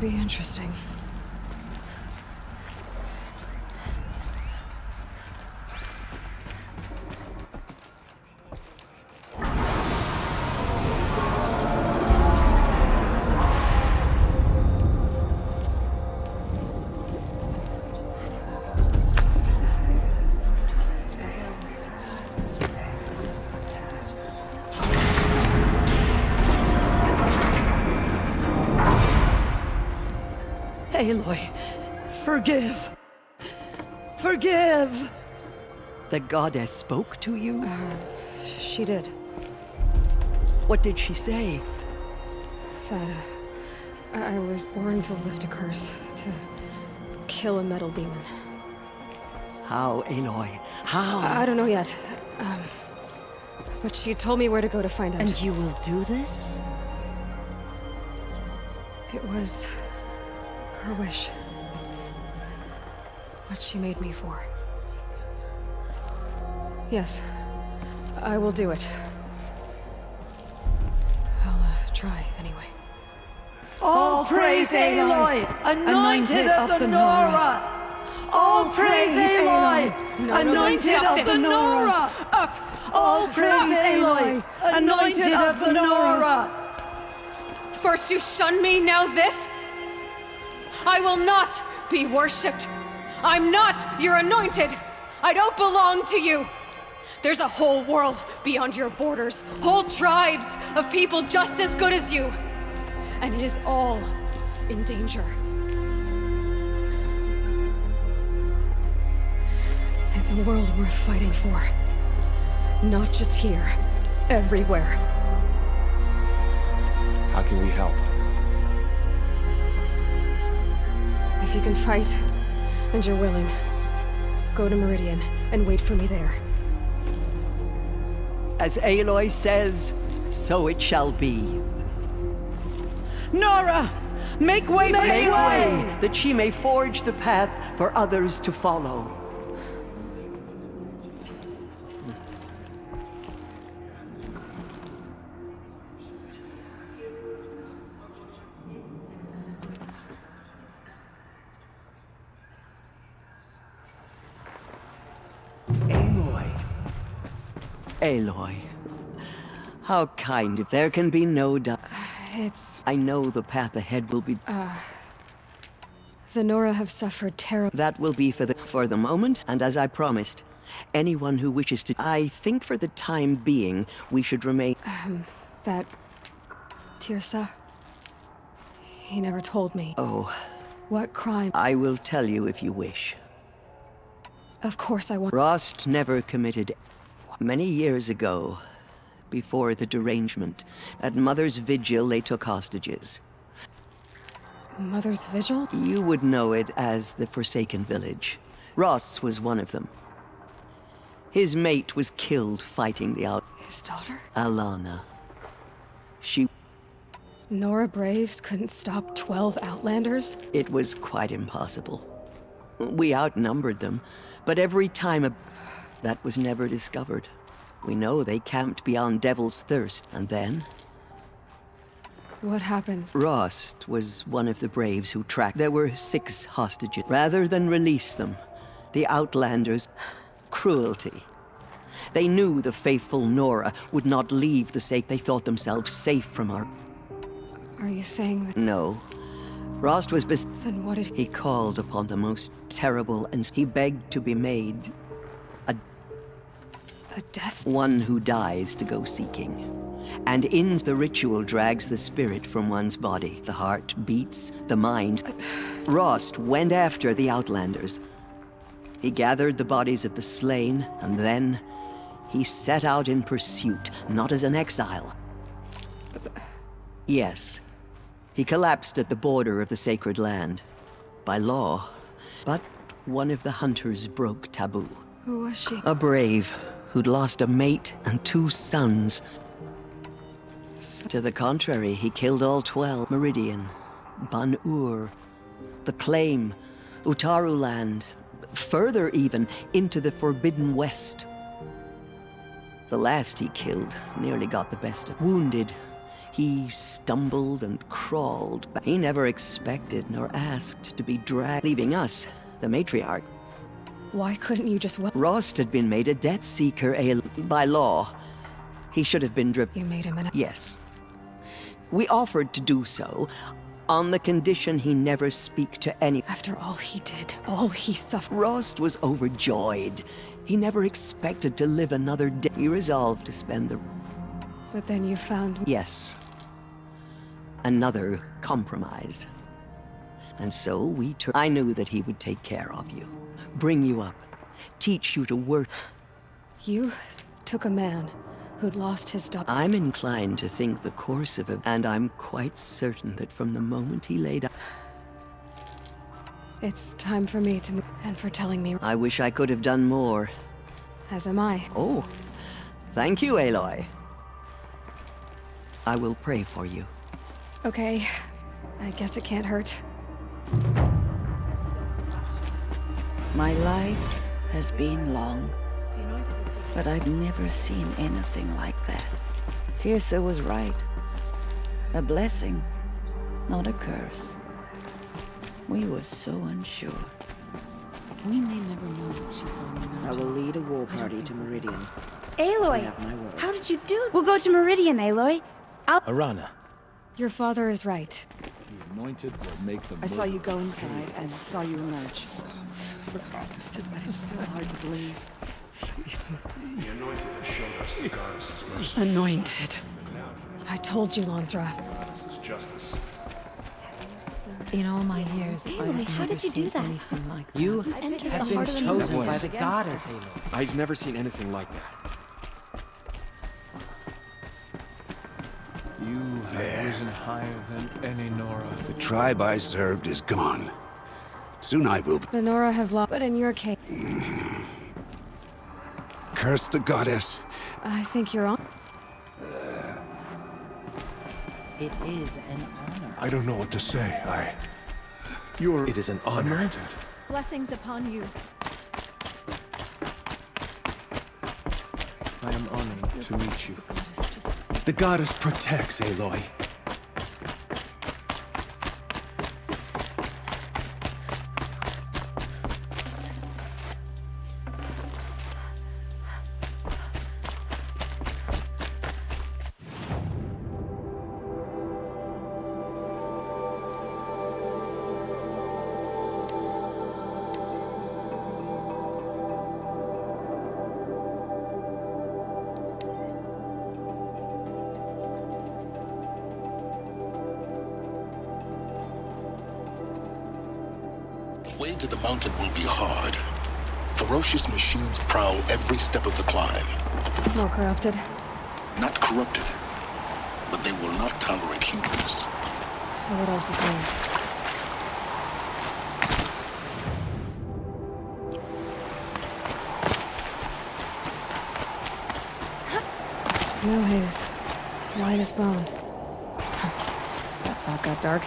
be interesting. Aloy, forgive. Forgive! The goddess spoke to you? She did. What did she say? That, I was born to lift a curse, to kill a metal demon. How, Aloy? How? I don't know yet. But she told me where to go to find out. And you will do this? It was her wish. What she made me for. Yes, I will do it. I'll try anyway. All praise Aloy, anointed of the Nora! All praise Aloy, anointed of the Nora! Up! All praise Aloy, anointed of the Nora! First you shun me, now this? I will not be worshipped. I'm not your anointed. I don't belong to you. There's a whole world beyond your borders, whole tribes of people just as good as you. And it is all in danger. It's a world worth fighting for. Not just here, everywhere. How can we help? If you can fight, and you're willing, go to Meridian and wait for me there. As Aloy says, so it shall be. Nora! Make way for Aloy! That she may forge the path for others to follow. Aloy. How kind. There can be no doubt. I know the path ahead will be... The Nora have suffered terrible... That will be for the moment, and as I promised, anyone who wishes to... I think for the time being, we should remain... That... Tirsa... He never told me. Oh. What crime... I will tell you if you wish. Of course I want... Rost never committed... Many years ago, before the derangement, at Mother's Vigil they took hostages. Mother's Vigil? You would know it as the Forsaken Village. Ross was one of them. His mate was killed fighting the His daughter? Alana. She... Nora Braves couldn't stop 12 Outlanders? It was quite impossible. We outnumbered them, but every time that was never discovered. We know they camped beyond Devil's Thirst, and then... What happened? Rost was one of the Braves who tracked... There were 6 hostages. Rather than release them, the Outlanders... Cruelty. They knew the faithful Nora would not leave the sake they thought themselves safe from our... Are you saying that... No. Rost was Then what did... He called upon the most terrible, and he begged to be made... A death? One who dies to go seeking. And in the ritual drags the spirit from one's body. The heart beats, the mind... Rost went after the Outlanders. He gathered the bodies of the slain, and then... He set out in pursuit, not as an exile. Yes. He collapsed at the border of the sacred land. By law. But one of the hunters broke taboo. Who was she? A brave who'd lost a mate and 2 sons. To the contrary, he killed all 12. Meridian, Ban-Ur, the Claim, Utaru land, further even, into the Forbidden West. The last he killed nearly got the best of. Wounded, He stumbled and crawled back. He never expected nor asked to be dragged, leaving us, the matriarch. Why couldn't you just Rost had been made a Death Seeker by law. He should have been You made him an... Yes. We offered to do so, on the condition he never speak to any... After all he did, all he suffered... Rost was overjoyed. He never expected to live another day. He resolved to spend the... But then you found... Yes. Another compromise. And so we turned... I knew that he would take care of you. Bring you up. Teach you to work. You took a man who'd lost his daughter... I'm inclined to think the course of it, and I'm quite certain that from the moment he laid up... It's time for me to move, and for telling me... I wish I could have done more. As am I. Oh, thank you, Aloy. I will pray for you. Okay, I guess it can't hurt. My life has been long, but I've never seen anything like that. Tirsa was right. A blessing, not a curse. We were so unsure. We may never know what she saw on the mountain. I will lead a war party to Meridian. Aloy! have my word. How did you do? We'll go to Meridian, Aloy. Arana. Your father is right. The anointed will make them. I saw you go inside and saw you emerge. But it's still hard to believe. The anointed has showed us the goddess's mercy. Anointed. I told you, Lansra. This is justice. In all my years, I Aloy, have how never did you do seen that? anything like that. You Entered have the been heart of the chosen mountains by the against goddess, her. Aloy. I've never seen anything like that. You have risen higher than any Nora. The tribe I served is gone. Soon I will The Nora have lost, but in your case... curse the goddess. I think you're on. It is an honor. I don't know what to say. It is an honor. Blessings upon you. I am honored to meet you. The goddess protects, Aloy. The way to the mountain will be hard. Ferocious machines prowl every step of the climb. More corrupted. Not corrupted, but they will not tolerate humans. So what else is new? Snow haze. White as bone. That thought got dark.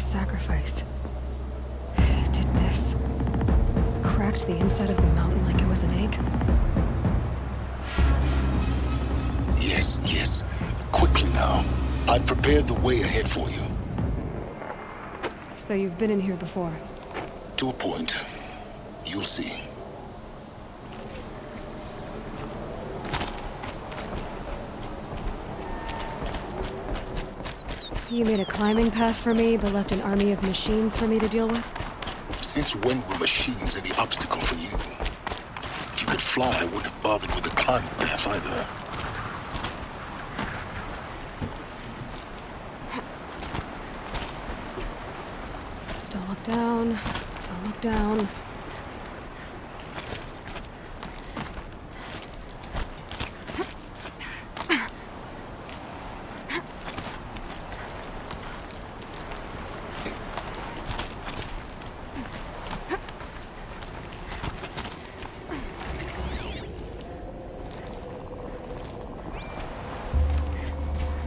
sacrifice. It did this. Cracked the inside of the mountain like it was an egg. Yes, yes. Quickly now. I've prepared the way ahead for you. So you've been in here before? To a point. You'll see. You made a climbing path for me, but left an army of machines for me to deal with? Since when were machines any obstacle for you? If you could fly, I wouldn't have bothered with a climbing path either. Don't look down. Don't look down.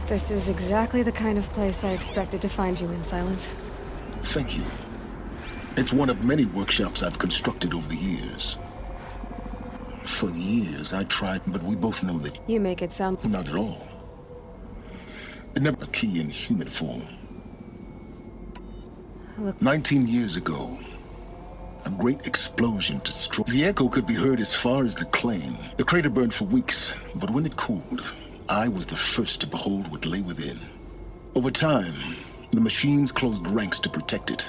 This is exactly the kind of place I expected to find you in, Silence. Thank you. It's one of many workshops I've constructed over the years. For years, I tried, but we both know that... You make it sound... Not at all. It never a key in human form. Look... 19 years ago, a great explosion destroyed... The echo could be heard as far as the claim. The crater burned for weeks, but when it cooled, I was the first to behold what lay within. Over time, the machines closed ranks to protect it.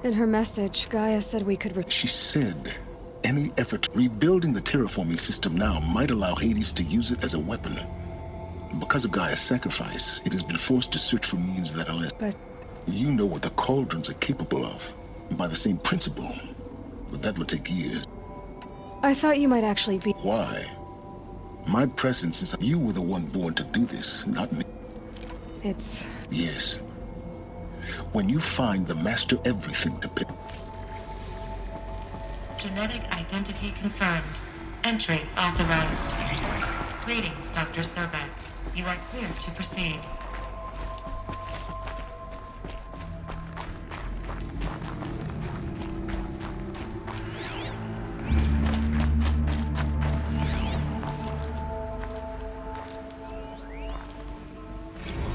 In her message, Gaia said we could... She said any effort rebuilding the terraforming system now might allow Hades to use it as a weapon. Because of Gaia's sacrifice, it has been forced to search for means that are less... But... You know what the cauldrons are capable of, by the same principle. But that would take years. I thought you might actually be... Why? My presence is... You were the one born to do this, not me. It's... Yes. When you find the master everything to pick... Genetic identity confirmed. Entry authorized. Greetings, Dr. Sobek. You are clear to proceed.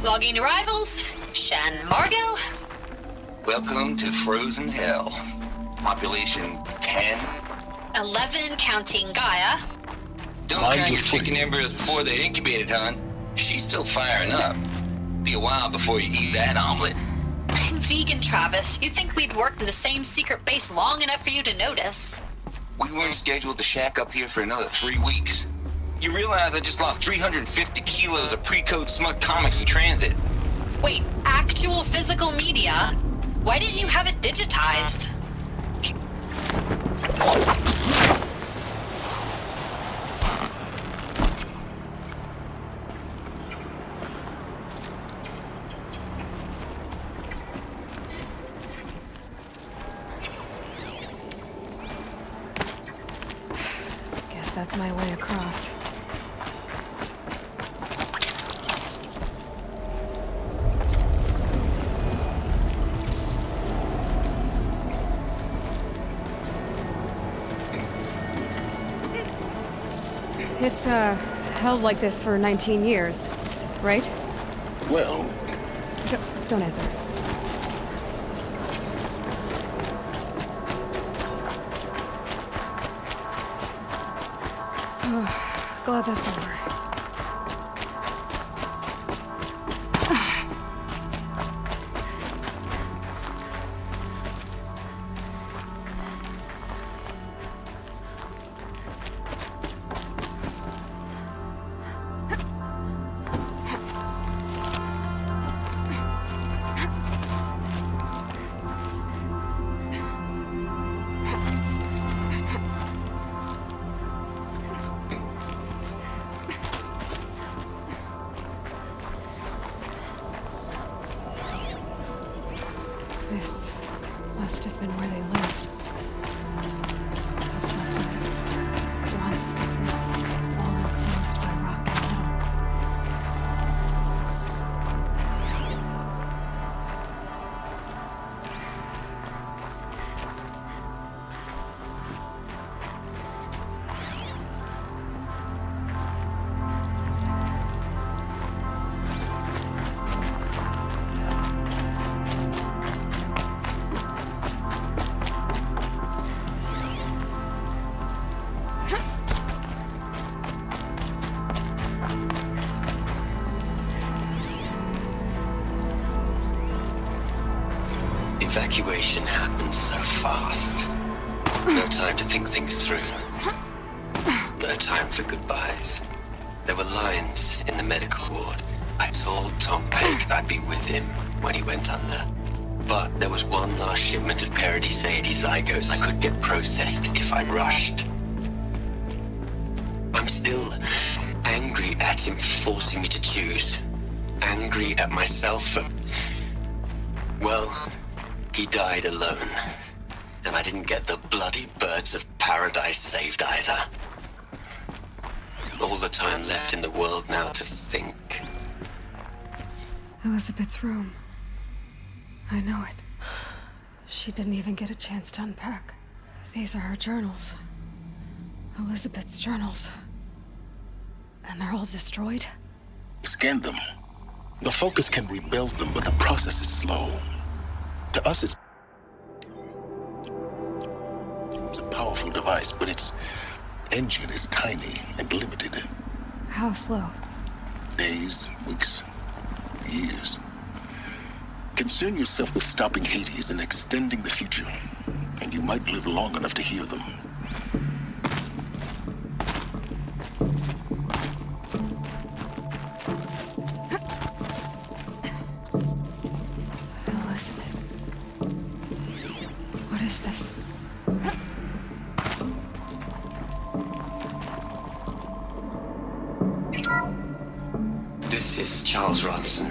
Logging arrivals. Shan Margot. Welcome to Frozen Hell. Population 10. 11 counting Gaia. Don't count your chicken embryos before they're incubated, hon. She's still firing up. Be a while before you eat that omelet. I'm vegan, Travis. You'd think we'd worked in the same secret base long enough for you to notice. We weren't scheduled to shack up here for another 3 weeks. You realize I just lost 350 kilos of pre-code smut comics in transit. Wait, actual physical media? Why didn't you have it digitized? Guess that's my way across. It's, held like this for 19 years, right? Well... Don't answer. Glad that's over. This must have been where they lived. What's left of it. Once this was all enclosed by rock and metal. Evacuation happened so fast. No time to think things through. No time for goodbyes. There were lines in the medical ward. I told Tom Pake I'd be with him when he went under. But there was one last shipment of Paradiseidae zygotes I could get processed if I rushed. I'm still angry at him for forcing me to choose. Angry at myself for... Well, he died alone. And I didn't get the bloody birds of paradise saved either. All the time left in the world now to think. Elizabeth's room. I know it. She didn't even get a chance to unpack. These are her journals. Elizabeth's journals. And they're all destroyed? Scan them. The Focus can rebuild them, but the process is slow. To us, it's a powerful device, but its engine is tiny and limited. How slow? Days, weeks, years. Concern yourself with stopping Hades and extending the future, and you might live long enough to hear them. Elizabeth. What is this? This is Charles Ronson.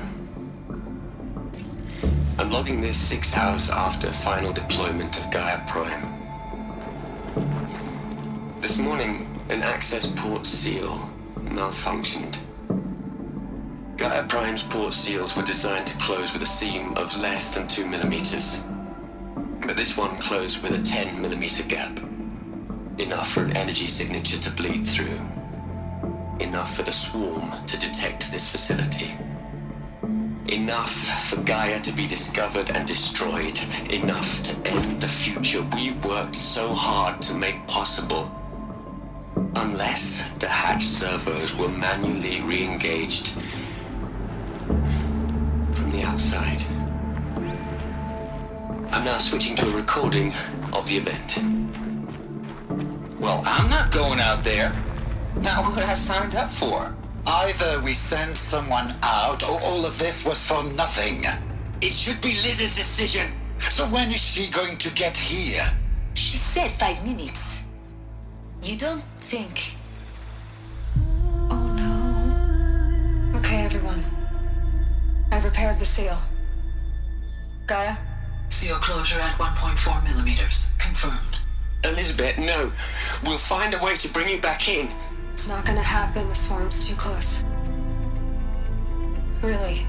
I'm logging this 6 hours after final deployment of Gaia Prime. This morning, an access port seal malfunctioned. Gaia Prime's port seals were designed to close with a seam of less than 2 millimeters. But this one closed with a 10 millimeter gap. Enough for an energy signature to bleed through. Enough for the swarm to detect this facility. Enough for Gaia to be discovered and destroyed. Enough to end the future we worked so hard to make possible. Unless the hatch servos were manually re-engaged from the outside. I'm now switching to a recording of the event. Well, I'm not going out there. Now what I signed up for? Either we send someone out, or all of this was for nothing. It should be Liz's decision. So when is she going to get here? She said 5 minutes. You don't think... Okay, everyone. I've repaired the seal. Gaia? Seal closure at 1.4 millimeters. Confirmed. Elizabeth, no. We'll find a way to bring you back in. It's not gonna happen. The swarm's too close. Really.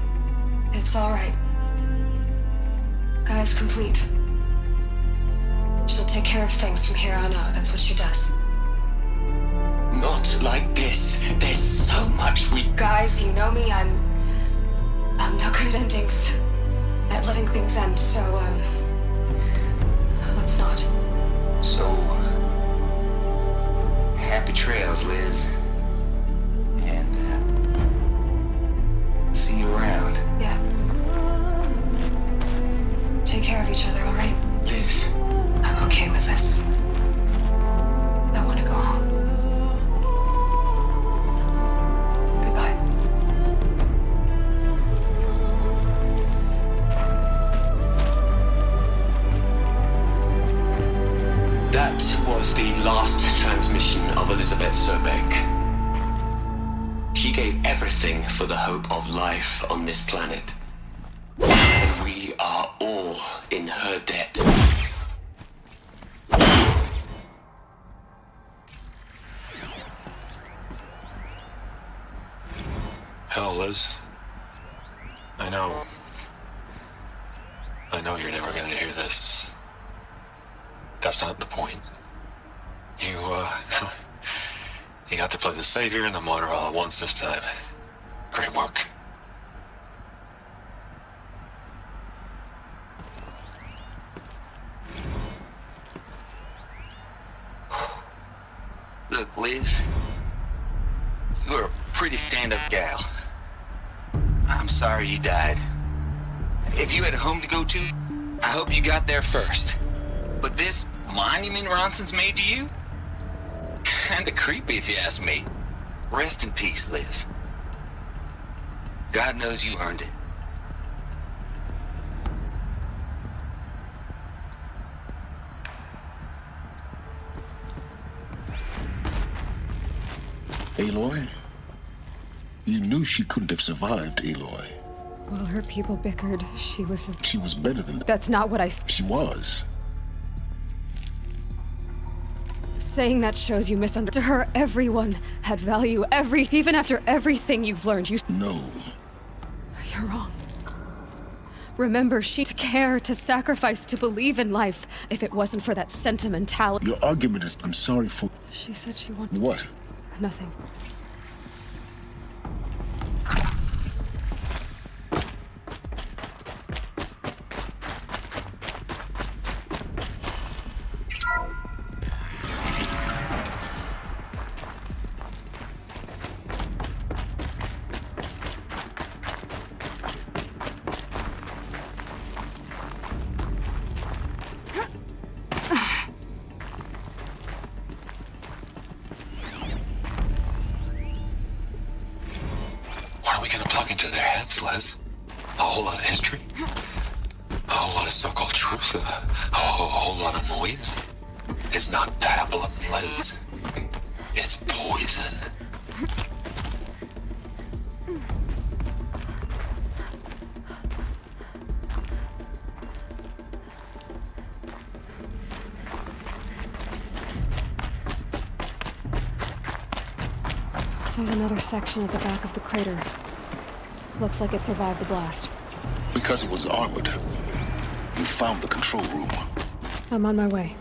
It's alright. Gaia's complete. She'll take care of things from here on out. That's what she does. Not like this. There's so much we... Guys, you know me. I'm no good at endings. At letting things end, so, let's not. So... happy trails, Liz. And, see you around. Yeah. Take care of each other, alright? Liz. I'm okay with this. I want to go home. Goodbye. That was the last transmission of Elizabeth Sobek. She gave everything for the hope of life on this planet. And we are all in her debt. Hell, Liz. I know you're never gonna hear this. That's not the point. You got to play the savior and the martyr all at once this time. Great work. Look, Liz. You're a pretty stand-up gal. I'm sorry you died. If you had a home to go to, I hope you got there first. But this monument Ronson's made to you? Kinda creepy if you ask me. Rest in peace, Liz. God knows you earned it. Aloy? You knew she couldn't have survived, Aloy. While her people bickered, she was better than... That's not what I... She was. Saying that shows you misunderstood. To her, everyone had value. Even after everything you've learned, you... No. You're wrong. Remember, to care, to sacrifice, to believe in life. If it wasn't for that sentimentality... Your argument is, I'm sorry for... She said she wanted... What? Nothing. What are we gonna plug into their heads, Liz? A whole lot of history? A whole lot of so-called truth? A whole lot of noise? It's not pablum, Liz. It's poison. There's another section at the back of the crater. Looks like it survived the blast. Because it was armored. You found the control room. I'm on my way.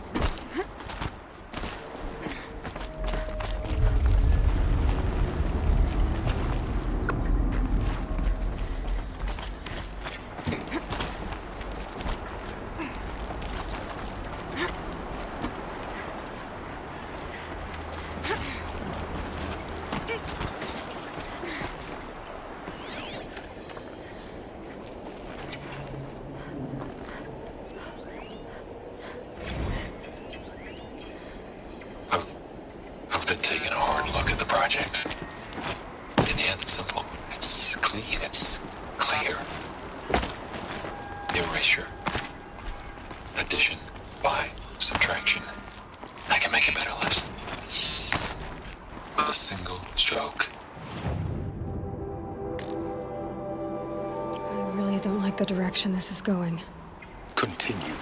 I've been taking a hard look at the project. In the end, it's simple. It's clean. It's clear. Erasure. Addition. By. Subtraction. I can make it better, Liz. With a single stroke. I really don't like the direction this is going. Continue.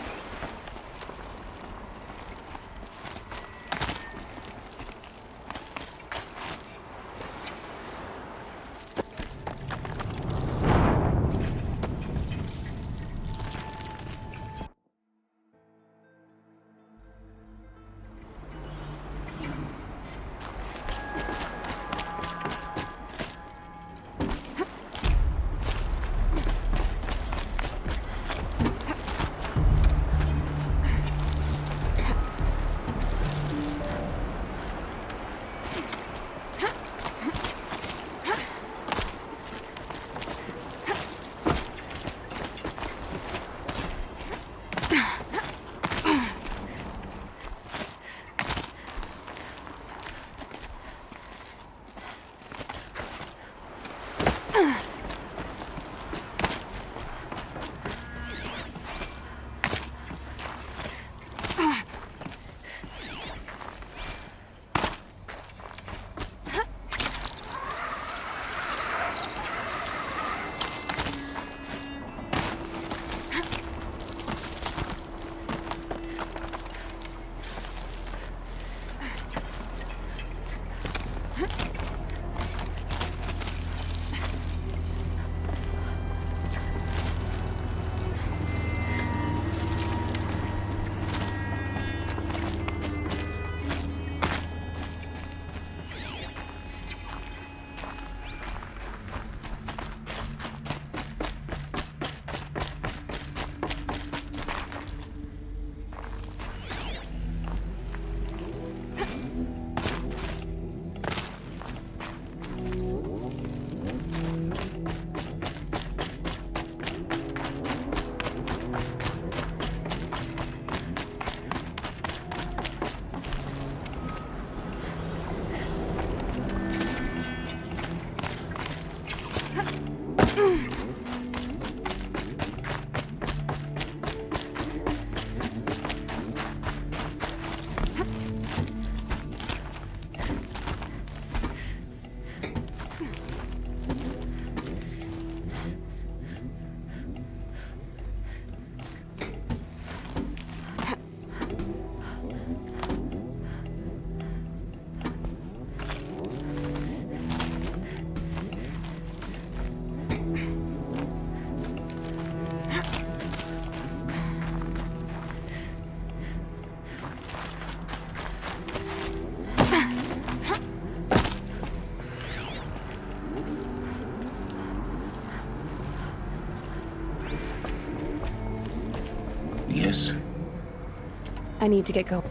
Yes. I need to get going.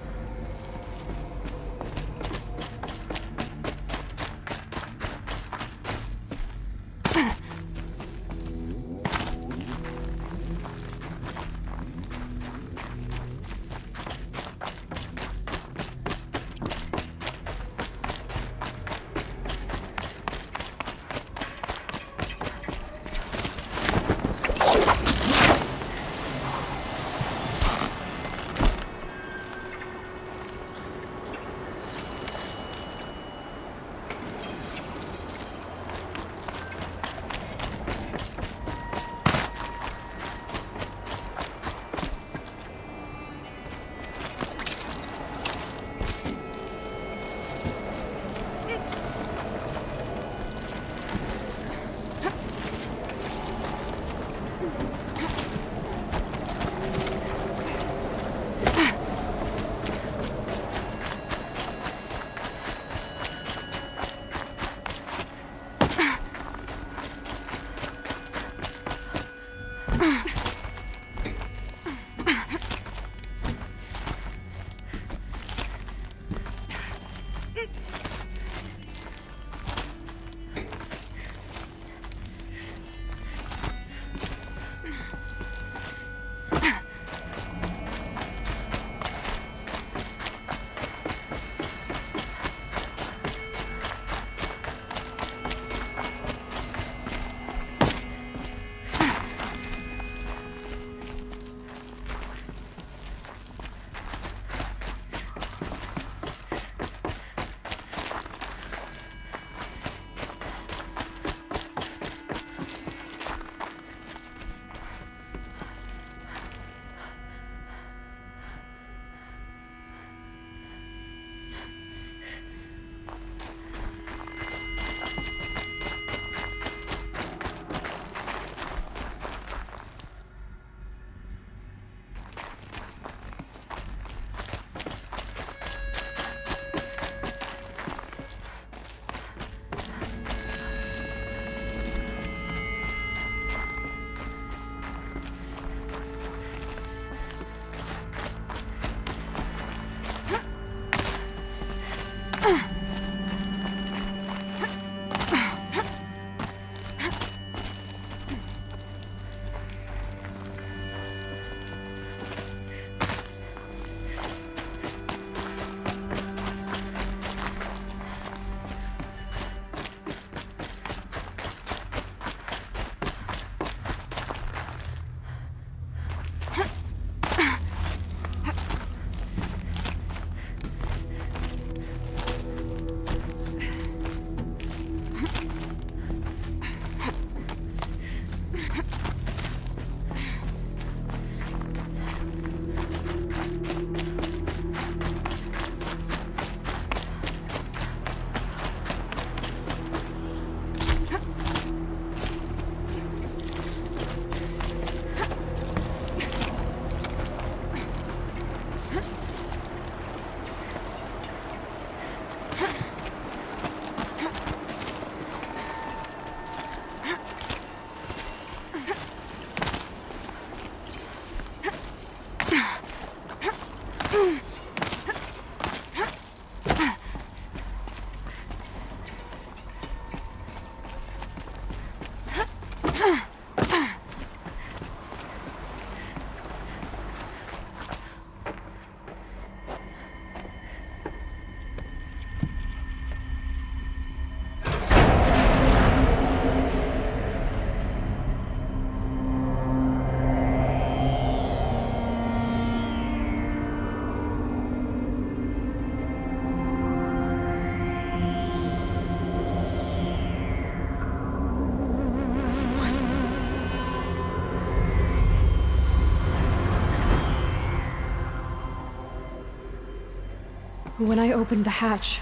When I opened the hatch,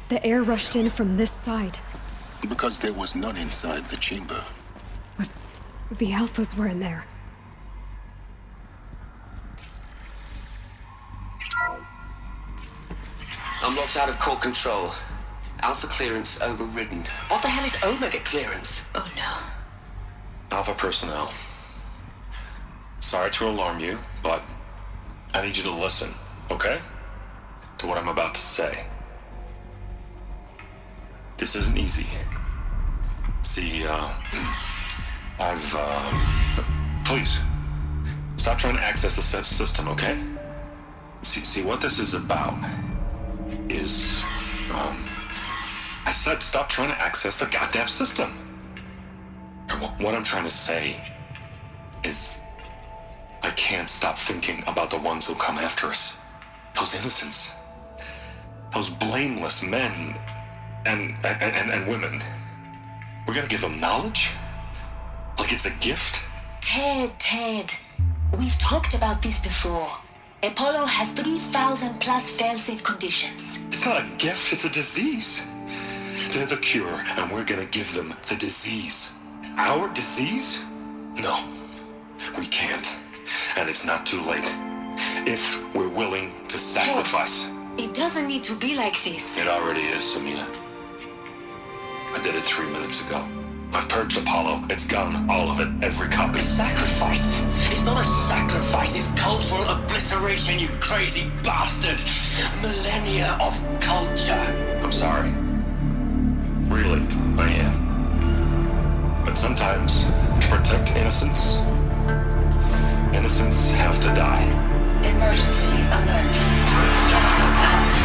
the air rushed in from this side. Because there was none inside the chamber. But the Alphas were in there. I'm locked out of core control. Alpha clearance overridden. What the hell is Omega clearance? Oh no. Alpha personnel. Sorry to alarm you, but I need you to listen, okay? To what I'm about to say. This isn't easy. See, please, stop trying to access the system, okay? See, what this is about is, I said stop trying to access the goddamn system. And what I'm trying to say is, I can't stop thinking about the ones who come after us. Those innocents. Those blameless men and women. We're gonna give them knowledge? Like it's a gift? Ted. We've talked about this before. Apollo has 3,000 plus fail-safe conditions. It's not a gift, it's a disease. They're the cure, and we're gonna give them the disease. Our disease? No, we can't. And it's not too late. If we're willing to sacrifice. Ted, it doesn't need to be like this. It already is, Samina. I did it 3 minutes ago. I've purged Apollo. It's gone, all of it, every copy. Sacrifice? It's not a sacrifice, it's cultural obliteration, you crazy bastard! Millennia of culture! I'm sorry. Really, I am. But sometimes, to protect innocence, innocents have to die. Emergency alert. Captain Alex.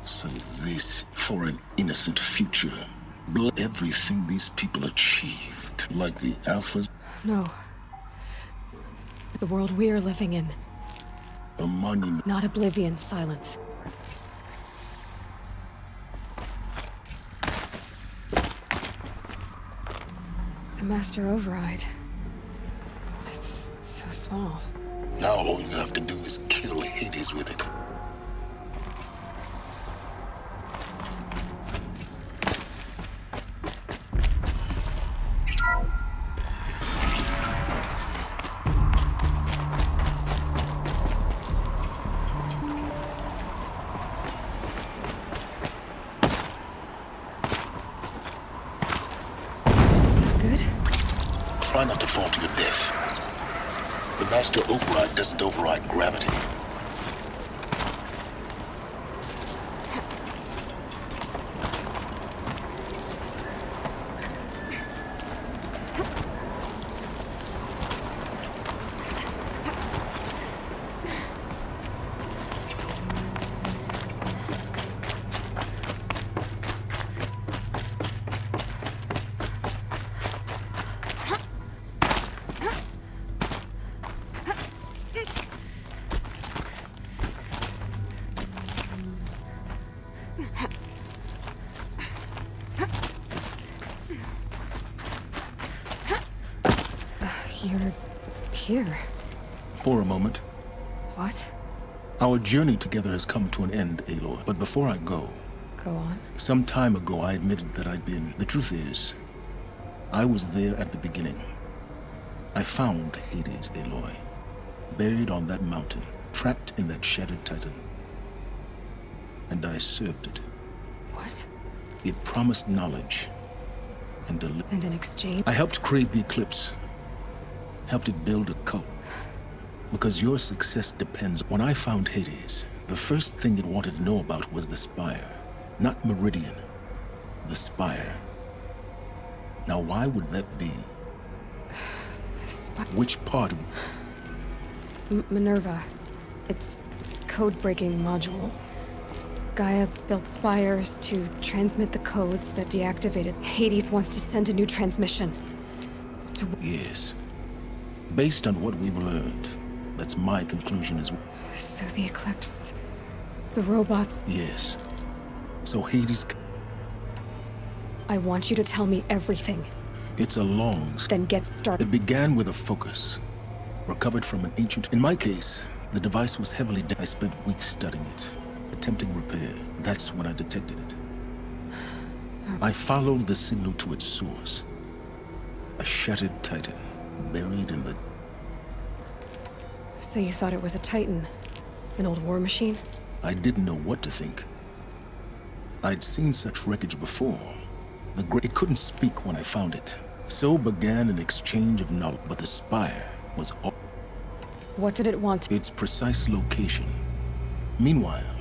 So this for an innocent future. Everything these people achieved, like the Alphas. No. The world we're living in. A monument. Not oblivion, silence. The Master Override. It's so small. Now all you have to do is kill Hades with it. Try not to fall to your death. The Master Override doesn't override gravity. You're here. For a moment. What? Our journey together has come to an end, Aloy. But before I go... Go on. Some time ago, I admitted that I'd been... The truth is, I was there at the beginning. I found Hades, Aloy. Buried on that mountain, trapped in that shattered titan. And I served it. What? It promised knowledge. And in exchange? I helped create the Eclipse. Helped it build a cult. Because your success depends. When I found Hades, the first thing it wanted to know about was the Spire. Not Meridian. The Spire. Now why would that be? The Spire? Which part of... Minerva. It's code-breaking module. Gaia built spires to transmit the codes that deactivated. Hades wants to send a new transmission. Yes. Based on what we've learned, that's my conclusion as well. So the Eclipse... the robots... Yes. So Hades... I want you to tell me everything. It's a long... Then get started. It began with a focus. Recovered from an ancient... In my case, the device was heavily... I spent weeks studying it, attempting repair. That's when I detected it. I followed the signal to its source. A shattered Titan, buried in the... So you thought it was a Titan? An old war machine? I didn't know what to think. I'd seen such wreckage before. It couldn't speak when I found it. So began an exchange of knowledge, but the spire was all... What did it want? Its precise location. Meanwhile,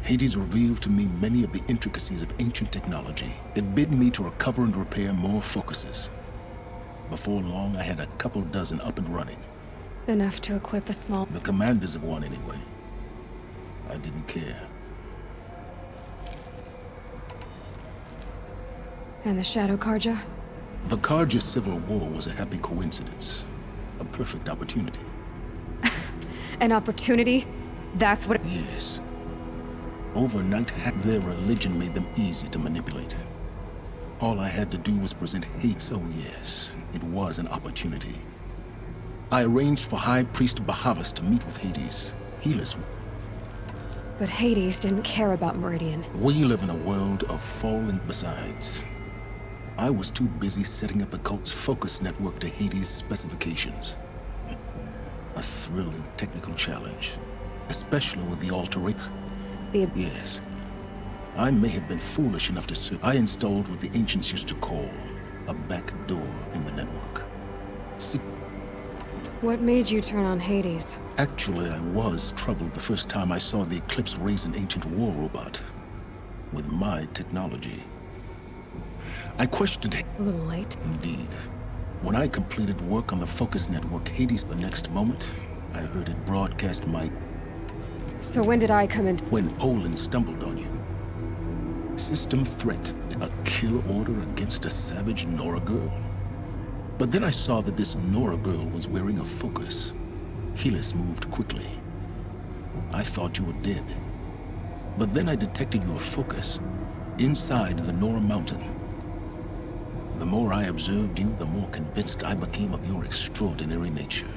Hades revealed to me many of the intricacies of ancient technology. It bid me to recover and repair more focuses. Before long, I had a couple dozen up and running. Enough to equip a small... The commanders of one, anyway. I didn't care. And the Shadow Karja? The Karja Civil War was a happy coincidence. A perfect opportunity. An opportunity? That's what... Yes. Overnight, their religion made them easy to manipulate. All I had to do was present hate, so yes, it was an opportunity. I arranged for High Priest Bahavas to meet with Hades. Healers. But Hades didn't care about Meridian. We live in a world of fallen besides. I was too busy setting up the cult's focus network to Hades' specifications. A thrilling technical challenge, especially with the alteration. Yes. I may have been foolish enough to serve. I installed what the ancients used to call a back door in the network. See, what made you turn on Hades? actually, I was troubled the first time I saw the Eclipse raise an ancient war robot with my technology. I questioned it. A little late. Indeed. When I completed work on the focus network, Hades, the next moment, I heard it broadcast my... So when did I come in? When Olin stumbled on you. System threat. A kill order against a savage Nora girl. But then I saw that this Nora girl was wearing a focus. Helis moved quickly. I thought you were dead. But then I detected your focus inside the Nora mountain. The more I observed you, the more convinced I became of your extraordinary nature.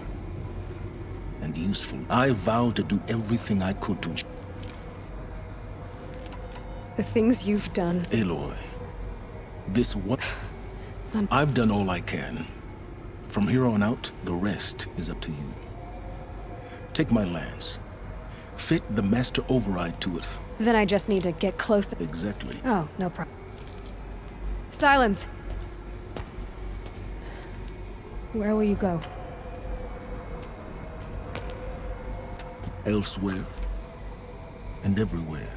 And useful. I vowed to do everything I could to... The things you've done. Aloy, this what? I've done all I can. From here on out, the rest is up to you. Take my lance. Fit the master override to it. Then I just need to get closer. Exactly. Oh, no problem. Silence! Where will you go? Elsewhere. And everywhere.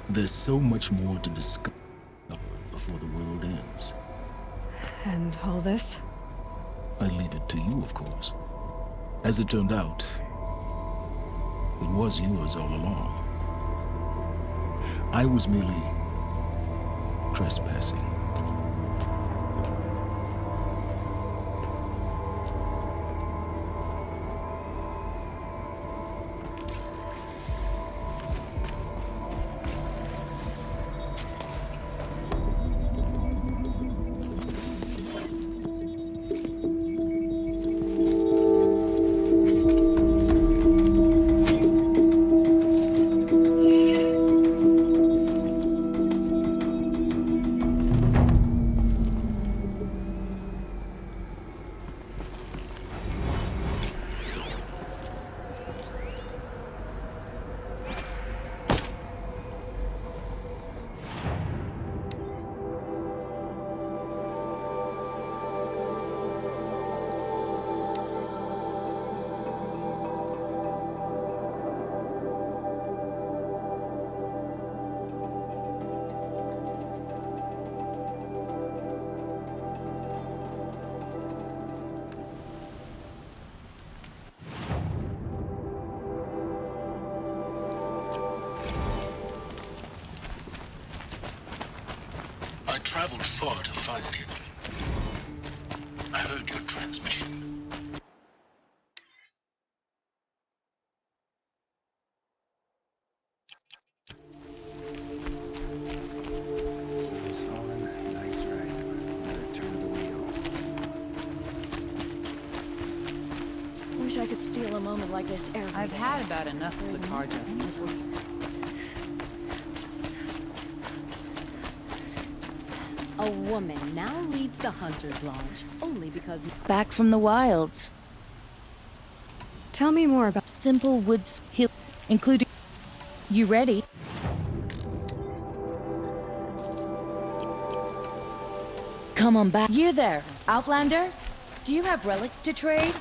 There's so much more to discover before the world ends. And all this? I leave it to you, of course. As it turned out, it was yours all along. I was merely trespassing. I traveled far to find you. I heard your transmission. Sun's falling, night's rising. Another turn of the wheel. Wish I could steal a moment like this every I've day. had about enough of the Karja. A woman now leads the Hunter's Lodge, only because... Back from the wilds. Tell me more about simple woods hill, including... You ready? Come on back. You there, Outlanders? Do you have relics to trade?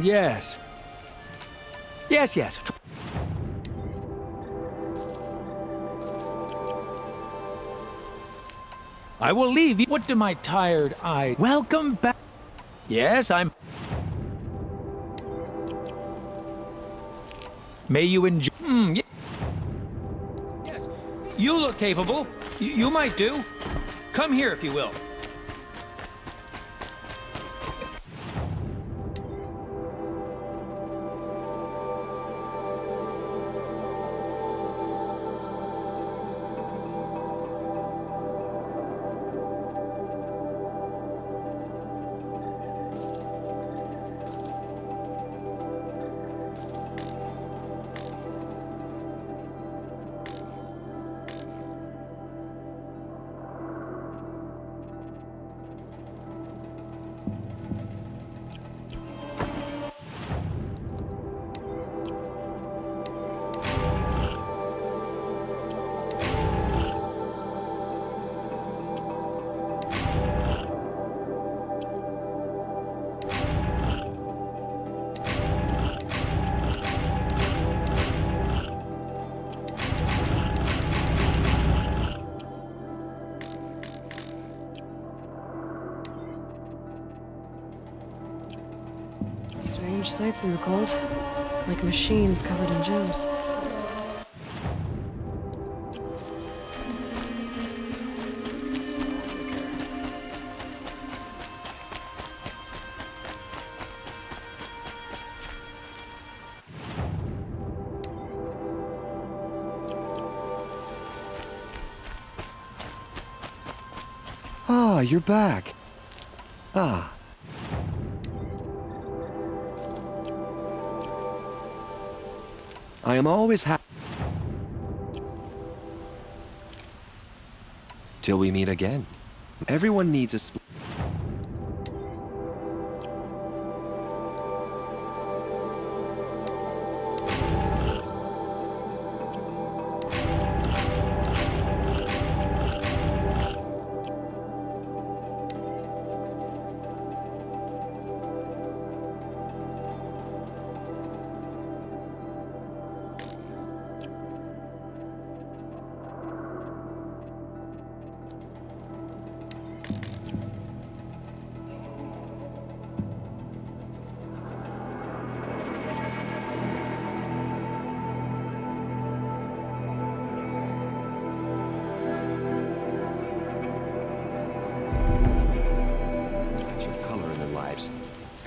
Yes. Yes. I will leave you. What do my tired eyes? Welcome back. Yes, I'm... May you enjoy... Yes. You look capable. You might do. Come here if you will. Strange sights in the cold, like machines covered in gems. Ah, you're back. Ah. I am always happy. Till we meet again. Everyone needs a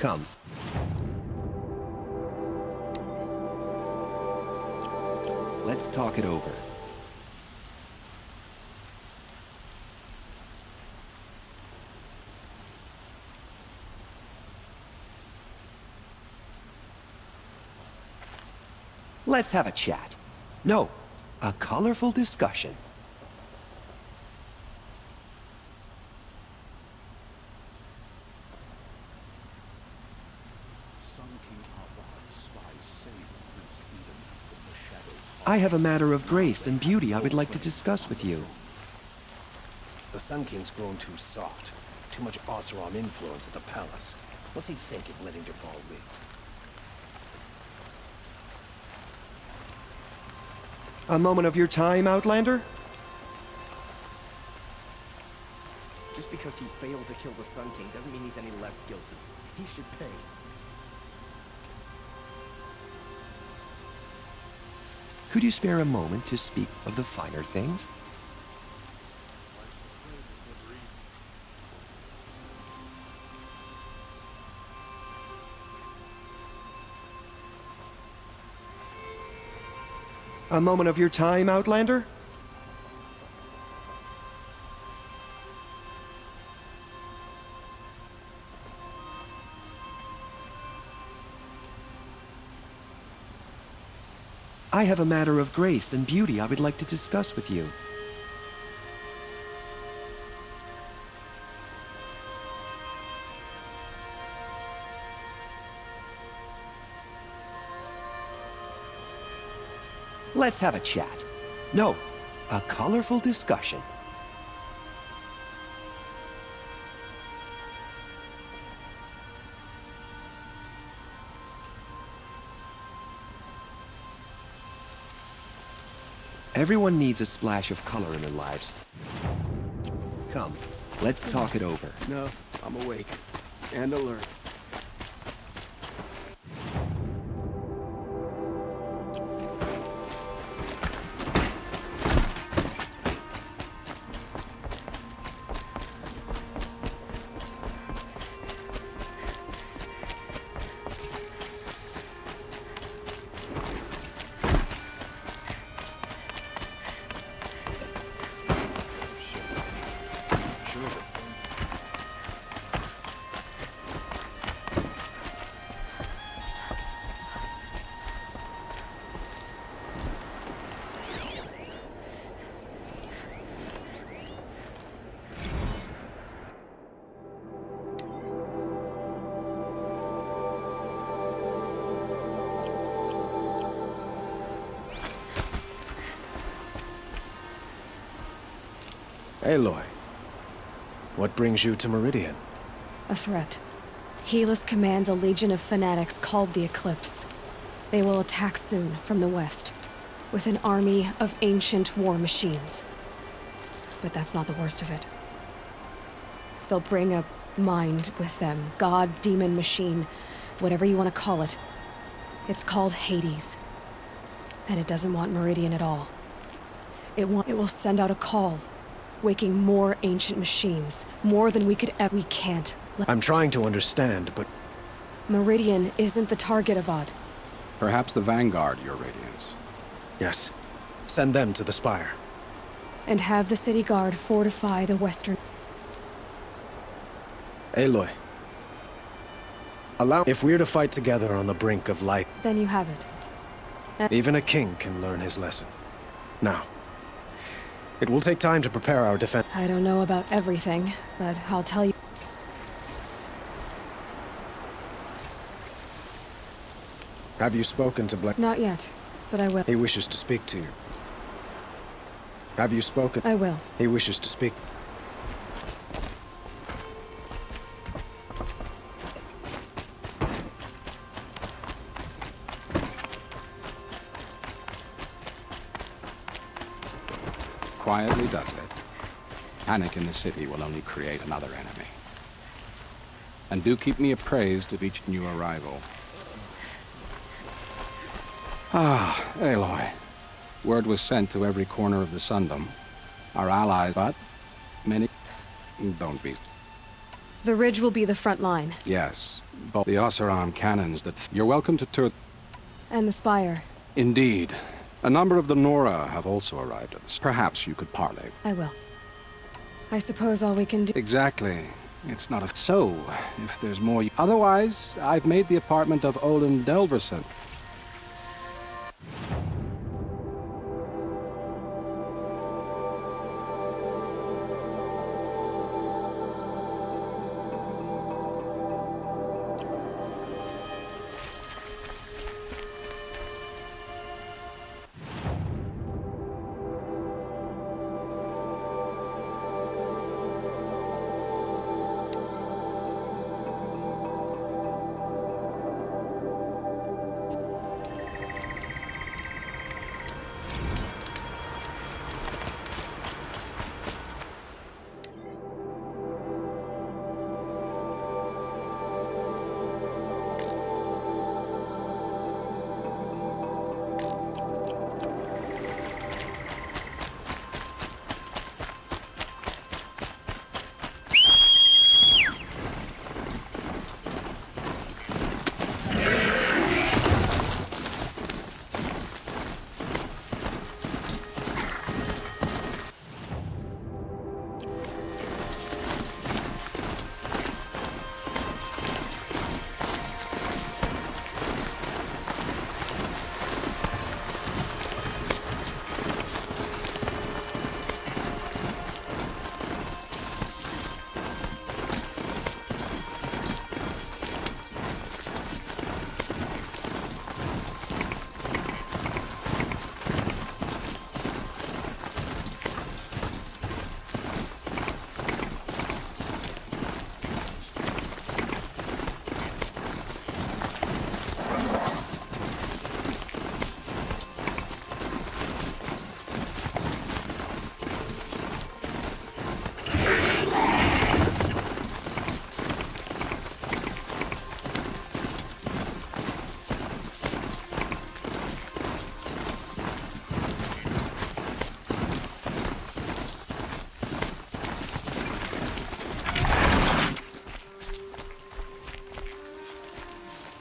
Come. Let's talk it over. Let's have a chat. No, a colorful discussion. I have a matter of grace and beauty I would like to discuss with you. The Sun King's grown too soft. Too much Oseram influence at the palace. What's he thinking, letting Duval live? A moment of your time, Outlander? Just because he failed to kill the Sun King doesn't mean he's any less guilty. He should pay. Could you spare a moment to speak of the finer things? A moment of your time, Outlander? I have a matter of grace and beauty I would like to discuss with you. Let's have a chat. No, a colorful discussion. Everyone needs a splash of color in their lives. Come, let's talk it over. No, I'm awake. And alert. Aloy, what brings you to Meridian? A threat. Helis commands a legion of fanatics called the Eclipse. They will attack soon from the west, with an army of ancient war machines. But that's not the worst of it. They'll bring a mind with them, god, demon, machine, whatever you want to call it. It's called Hades. And it doesn't want Meridian at all. It will send out a call, waking more ancient machines, more than we could ever. We can't. I'm trying to understand, but... Meridian isn't the target, Avad. Perhaps the Vanguard, Your Radiance. Yes. Send them to the Spire. And have the city guard fortify the western... Aloy. If we're to fight together on the brink of light... Then you have it. Even a king can learn his lesson. Now, it will take time to prepare our defense. I don't know about everything, but I'll tell you. Have you spoken to Blake? Not yet, but I will. He wishes to speak to you. Have you spoken? I will. He wishes to speak. Quietly does it. Panic in the city will only create another enemy. And do keep me appraised of each new arrival. Ah, Aloy. Word was sent to every corner of the Sundom. Our allies, but many... Don't be... The ridge will be the front line. Yes, but the Oseram cannons that... You're welcome to tour... And the spire. Indeed. A number of the Nora have also arrived at this. Perhaps you could parley. I will. I suppose all we can do... Exactly. It's not a... So, if there's more... Otherwise, I've made the apartment of Olin Delverson.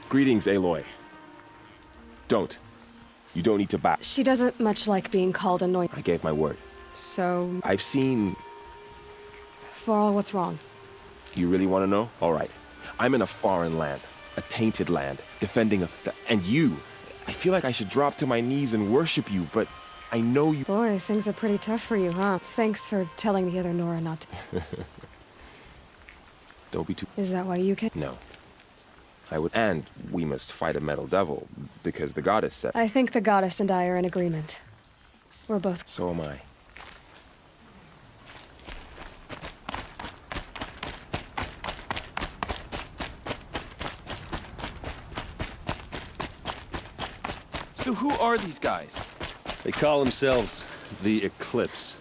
Greetings, Aloy. Don't. You don't need to back. She doesn't much like being called anointed. I gave my word. So... I've seen... For all what's wrong. You really want to know? All right. I'm in a foreign land. A tainted land. Defending a... And you! I feel like I should drop to my knees and worship you, but I know you... Boy, things are pretty tough for you, huh? Thanks for telling the other Nora not to... Don't be too... Is that why you can... No. I would... And we must fight a metal devil, because the goddess said... I think the goddess and I are in agreement. We're both... So am I. So who are these guys? They call themselves the Eclipse.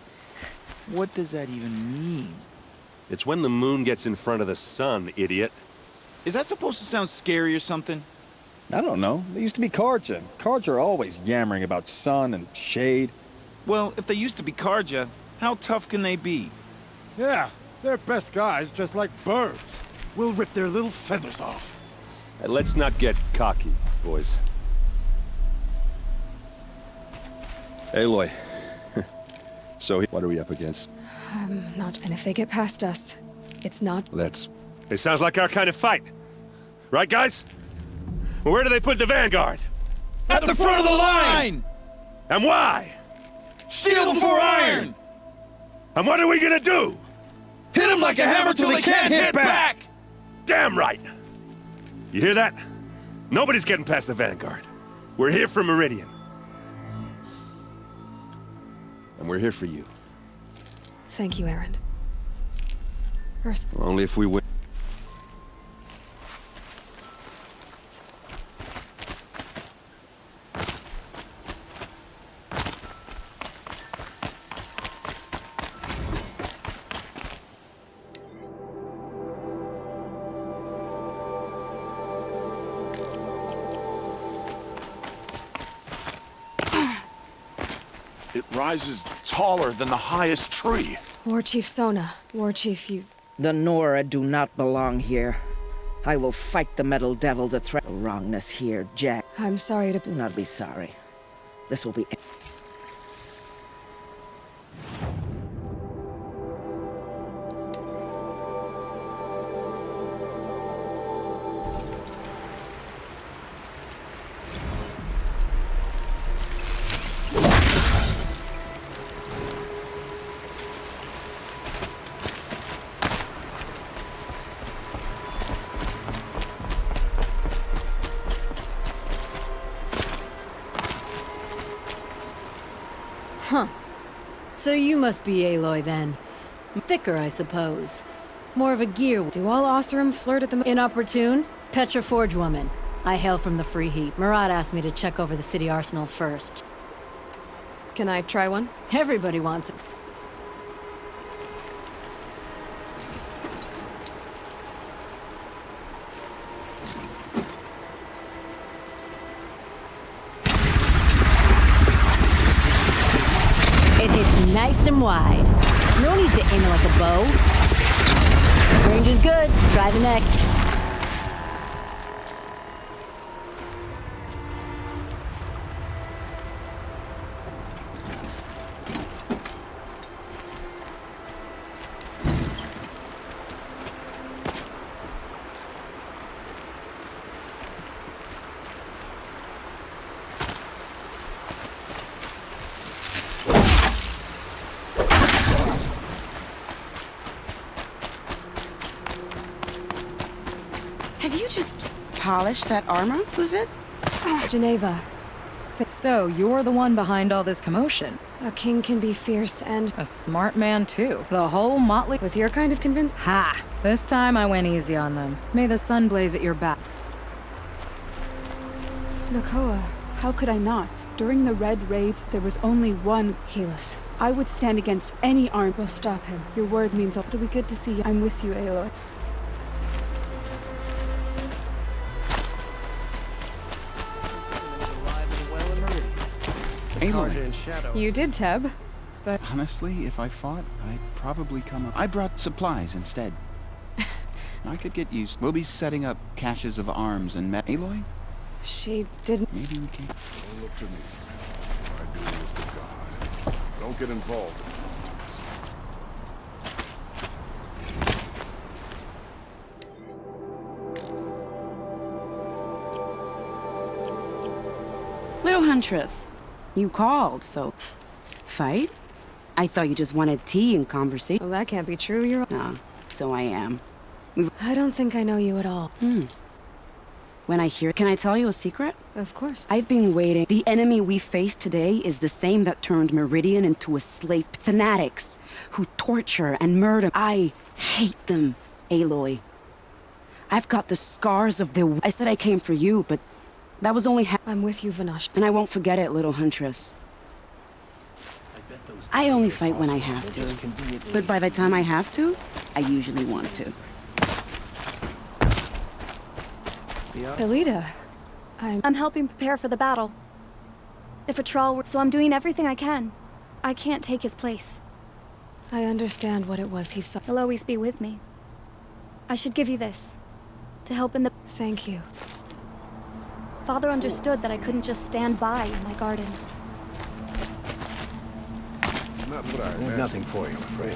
What does that even mean? It's when the moon gets in front of the sun, idiot. Is that supposed to sound scary or something? I don't know. They used to be Karja. Karja are always yammering about sun and shade. Well, if they used to be Karja, how tough can they be? Yeah, they're best guys dressed like birds. We'll rip their little feathers off. And let's not get cocky, boys. Aloy. So, what are we up against? Not... And if they get past us, it's not... It sounds like our kind of fight. Right, guys? Well, where do they put the vanguard? At the front of the line! And why? Steel before iron! And what are we gonna do? Hit them like a hammer till they can't hit back! Damn right! You hear that? Nobody's getting past the vanguard. We're here for Meridian. And we're here for you. Thank you, Erend. First... Only if we win. It rises taller than the highest tree. War Chief Sona. War Chief, you The Nora do not belong here. I will fight the metal devil to threat wrongness here, Jack. I'm sorry to... Do not be sorry. This will be... Huh. So you must be Aloy then. Thicker, I suppose. More of a gear. Do all Oseram flirt at the... Inopportune? Petra Forge woman. I hail from the Free Heat. Murad asked me to check over the city arsenal first. Can I try one? Everybody wants it. It hits nice and wide. No need to aim it like a bow. Range is good. Try the next. Have you just polished that armor, was it? Geneva. So, you're the one behind all this commotion. A king can be fierce and... a smart man, too. The whole motley... With your kind of convince... Ha! This time I went easy on them. May the sun blaze at your back. Nakoa. How could I not? During the Red Raid, there was only one Helis. I would stand against any army. We'll stop him. Your word means it'll be good to see you. I'm with you, Aloy. Aloy. You did, Teb. But Honestly, if I fought, I'd probably come up. I brought supplies instead. I could get used. We'll be setting up caches of arms and Aloy? she didn't... Maybe we can. Don't look to me. My duty is to God. Don't get involved. Little Huntress, you called, so... Fight? I thought you just wanted tea and conversation. Well, that can't be true. You're... Nah, so I am. I don't think I know you at all. When I hear... Can I tell you a secret? Of course. I've been waiting. The enemy we face today is the same that turned Meridian into a slave. Fanatics who torture and murder. I hate them, Aloy. I've got the scars of their... I said I came for you, but that was only I'm with you, Vanash. And I won't forget it, little Huntress. I only fight when I have to. But by the time I have to, I usually want to. Elita, I'm helping prepare for the battle. If a Thrall were... So I'm doing everything I can. I can't take his place. I understand what it was he saw. He'll always be with me. I should give you this. To help in the... Thank you. Father understood that I couldn't just stand by in my garden. Not what I imagined. Nothing for you, I'm afraid.